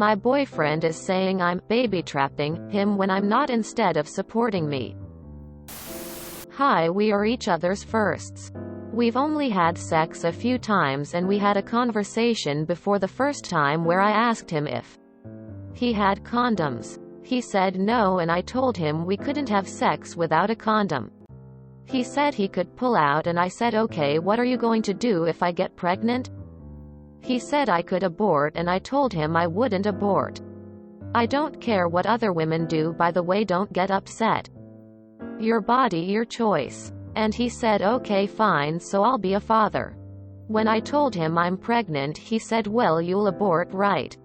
My boyfriend is saying I'm baby trapping him when I'm not instead of supporting me. Hi, we are each other's firsts. We've only had sex a few times and we had a conversation before the first time where I asked him if he had condoms. He said no and I told him we couldn't have sex without a condom. He said he could pull out and I said okay, what are you going to do if I get pregnant? He said I could abort and I told him I wouldn't abort. I don't care what other women do, by the way, don't get upset. Your body, your choice. And he said okay fine, so I'll be a father. When I told him I'm pregnant he said well you'll abort, right?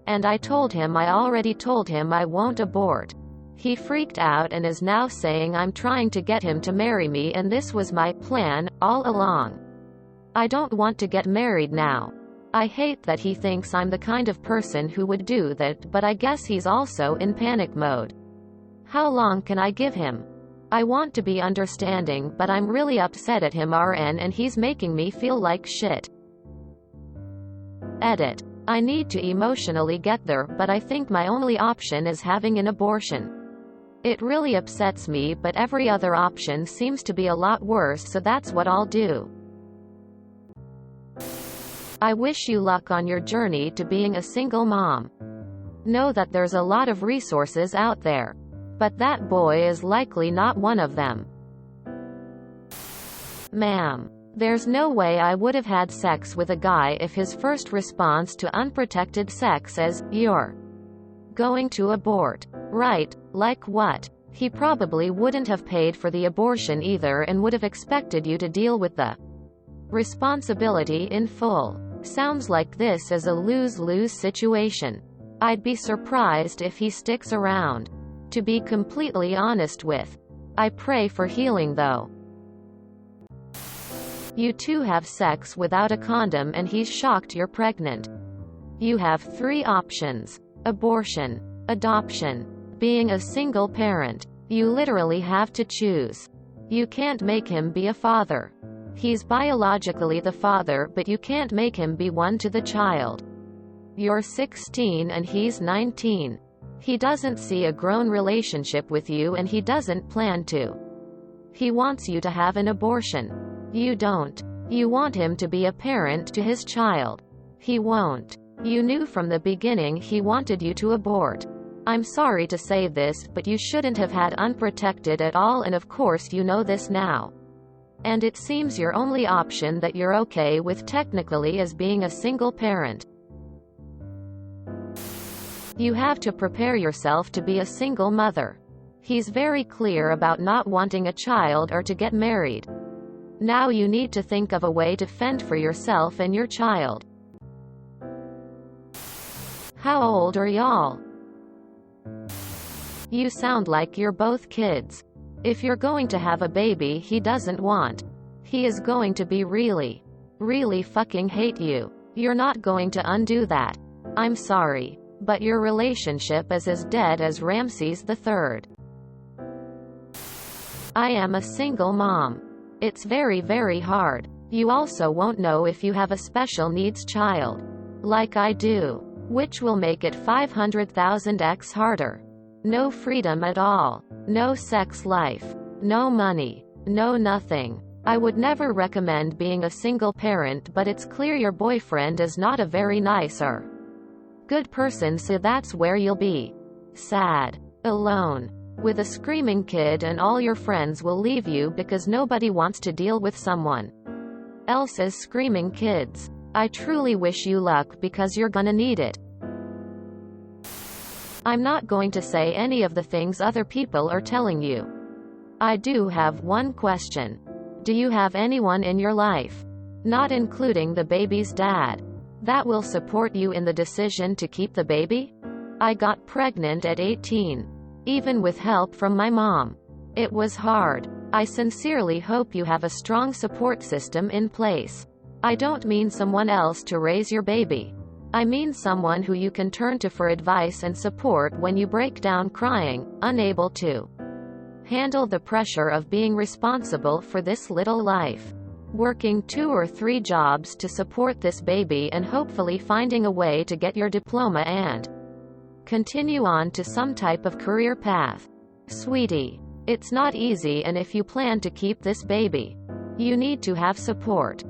And I told him I already told him I won't abort. He freaked out and is now saying I'm trying to get him to marry me and this was my plan all along. I don't want to get married now. I hate that he thinks I'm the kind of person who would do that, but I guess he's also in panic mode. How long can I give him? I want to be understanding, but I'm really upset at him RN and he's making me feel like shit. Edit. I need to emotionally get there, but I think my only option is having an abortion. It really upsets me, but every other option seems to be a lot worse, so that's what I'll do. I wish you luck on your journey to being a single mom. Know that there's a lot of resources out there. But that boy is likely not one of them. Ma'am. There's no way I would have had sex with a guy if his first response to unprotected sex is, "You're going to abort." Right, like what? He probably wouldn't have paid for the abortion either and would have expected you to deal with the responsibility in full. Sounds like this is a lose-lose situation. I'd be surprised if he sticks around. To be completely honest with. I pray for healing though. You two have sex without a condom and he's shocked you're pregnant. You have 3 options. Abortion. Adoption. Being a single parent. You literally have to choose. You can't make him be a father. He's biologically the father, but you can't make him be one to the child. You're 16 and he's 19. He doesn't see a grown relationship with you and he doesn't plan to. He wants you to have an abortion. You don't. You want him to be a parent to his child. He won't. You knew from the beginning he wanted you to abort. I'm sorry to say this, but you shouldn't have had unprotected at all, and of course you know this now. And it seems your only option that you're okay with technically is being a single parent. You have to prepare yourself to be a single mother. He's very clear about not wanting a child or to get married. Now you need to think of a way to fend for yourself and your child. How old are y'all? You sound like you're both kids. If you're going to have a baby he doesn't want, he is going to be really, really fucking hate you. You're not going to undo that. I'm sorry. But your relationship is as dead as Ramses III. I am a single mom. It's very, very hard. You also won't know if you have a special needs child. Like I do. Which will make it 500,000x harder. No freedom at all. No sex life. No money. No nothing. I would never recommend being a single parent, but it's clear your boyfriend is not a very nice or good person, so that's where you'll be. Sad. Alone. With a screaming kid, and all your friends will leave you because nobody wants to deal with someone else's screaming kids. I truly wish you luck because you're gonna need it. I'm not going to say any of the things other people are telling you. I do have one question. Do you have anyone in your life, not including the baby's dad, that will support you in the decision to keep the baby? I got pregnant at 18. Even with help from my mom. It was hard. I sincerely hope you have a strong support system in place. I don't mean someone else to raise your baby. I mean someone who you can turn to for advice and support when you break down crying, unable to handle the pressure of being responsible for this little life. working 2 or 3 jobs to support this baby and hopefully finding a way to get your diploma and continue on to some type of career path. Sweetie, it's not easy, and if you plan to keep this baby, you need to have support.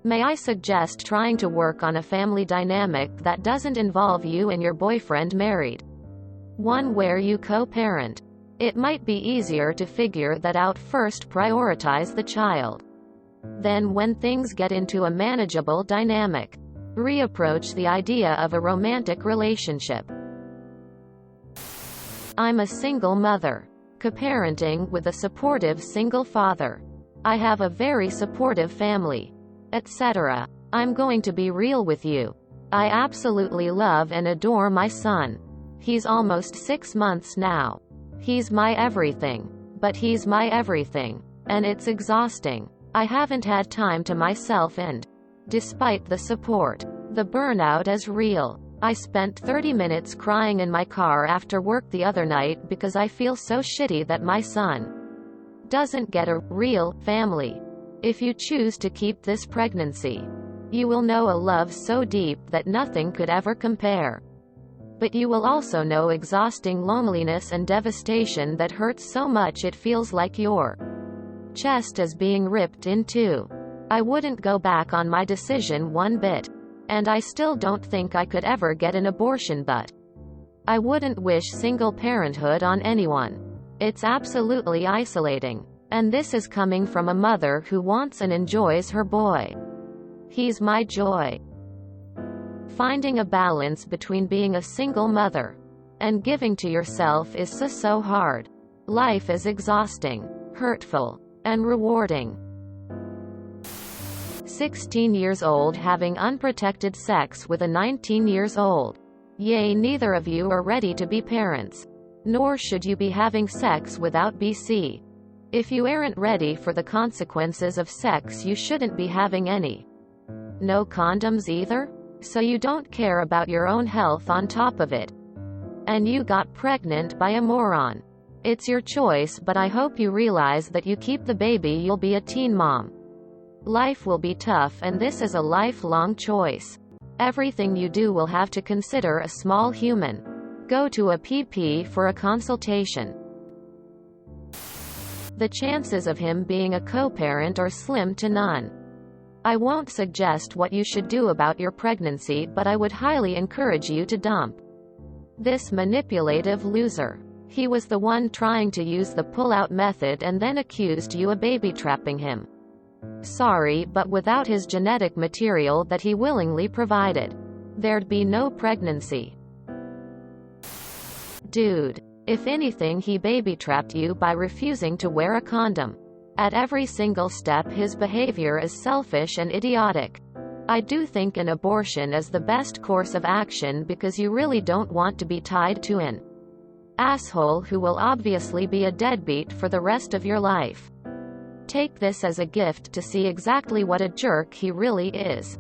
May I suggest trying to work on a family dynamic that doesn't involve you and your boyfriend married? One where you co-parent. It might be easier to figure that out first. Prioritize the child. Then when things get into a manageable dynamic, reapproach the idea of a romantic relationship. I'm a single mother, co-parenting with a supportive single father. I have a very supportive family, etc. I'm going to be real with you. I absolutely love and adore my son. He's almost 6 months now. He's my everything. But he's my everything. And it's exhausting. I haven't had time to myself, and despite the support, the burnout is real. I spent 30 minutes crying in my car after work the other night because I feel so shitty that my son doesn't get a real family. If you choose to keep this pregnancy, you will know a love so deep that nothing could ever compare. But you will also know exhausting loneliness and devastation that hurts so much it feels like your chest is being ripped in two. I wouldn't go back on my decision one bit. And I still don't think I could ever get an abortion, but I wouldn't wish single parenthood on anyone. It's absolutely isolating. And this is coming from a mother who wants and enjoys her boy. He's my joy. Finding a balance between being a single mother and giving to yourself is so hard. Life is exhausting, hurtful, and rewarding. 16 years old having unprotected sex with a 19 years old. Yay, neither of you are ready to be parents. Nor should you be having sex without BC. If you aren't ready for the consequences of sex, you shouldn't be having any. No condoms either? So you don't care about your own health on top of it. And you got pregnant by a moron. It's your choice, but I hope you realize that you keep the baby, you'll be a teen mom. Life will be tough, and this is a lifelong choice. Everything you do will have to consider a small human. Go to a PP for a consultation. The chances of him being a co-parent are slim to none. I won't suggest what you should do about your pregnancy, but I would highly encourage you to dump this manipulative loser. He was the one trying to use the pull-out method and then accused you of baby-trapping him. Sorry, but without his genetic material that he willingly provided, there'd be no pregnancy. Dude. If anything, he baby-trapped you by refusing to wear a condom. At every single step, his behavior is selfish and idiotic. I do think an abortion is the best course of action because you really don't want to be tied to an asshole who will obviously be a deadbeat for the rest of your life. Take this as a gift to see exactly what a jerk he really is.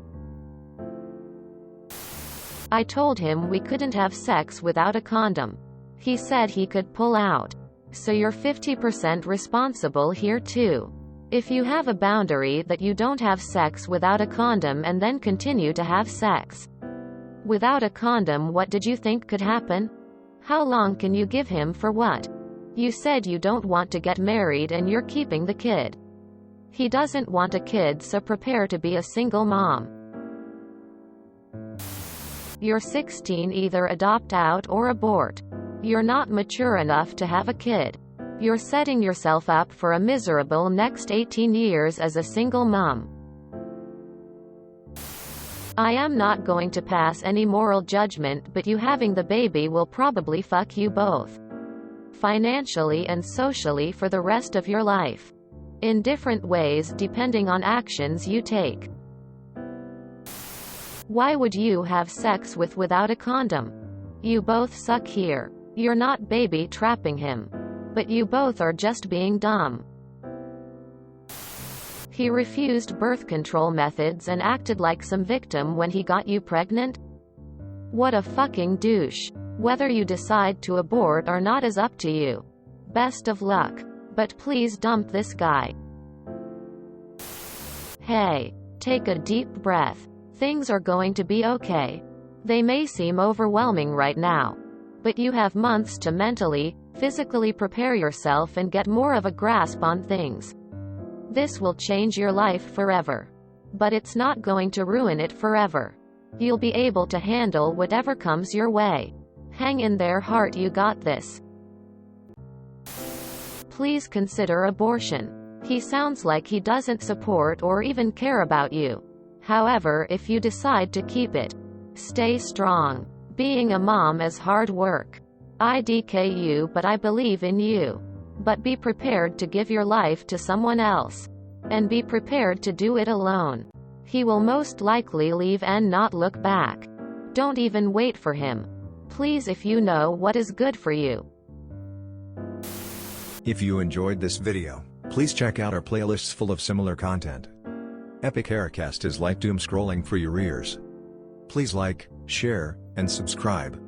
I told him we couldn't have sex without a condom. He said he could pull out. So you're 50% responsible here too. If you have a boundary that you don't have sex without a condom and then continue to have sex without a condom, what did you think could happen? How long can you give him for what? You said you don't want to get married and you're keeping the kid. He doesn't want a kid, so prepare to be a single mom. You're 16, either adopt out or abort. You're not mature enough to have a kid. You're setting yourself up for a miserable next 18 years as a single mom. I am not going to pass any moral judgment, but you having the baby will probably fuck you both, financially and socially, for the rest of your life. In different ways depending on actions you take. Why would you have sex without a condom? You both suck here. You're not baby trapping him. But you both are just being dumb. He refused birth control methods and acted like some victim when he got you pregnant? What a fucking douche. Whether you decide to abort or not is up to you. Best of luck. But please dump this guy. Hey, take a deep breath. Things are going to be okay. They may seem overwhelming right now, but you have months to mentally, physically prepare yourself and get more of a grasp on things. This will change your life forever. But it's not going to ruin it forever. You'll be able to handle whatever comes your way. Hang in there, heart, you got this. Please consider abortion. He sounds like he doesn't support or even care about you. However, if you decide to keep it, stay strong. Being a mom is hard work. I DK you, but I believe in you. But be prepared to give your life to someone else. And be prepared to do it alone. He will most likely leave and not look back. Don't even wait for him. Please, if you know what is good for you. If you enjoyed this video, please check out our playlists full of similar content. Epic Haircast is like doom scrolling for your ears. Please like, share, and subscribe.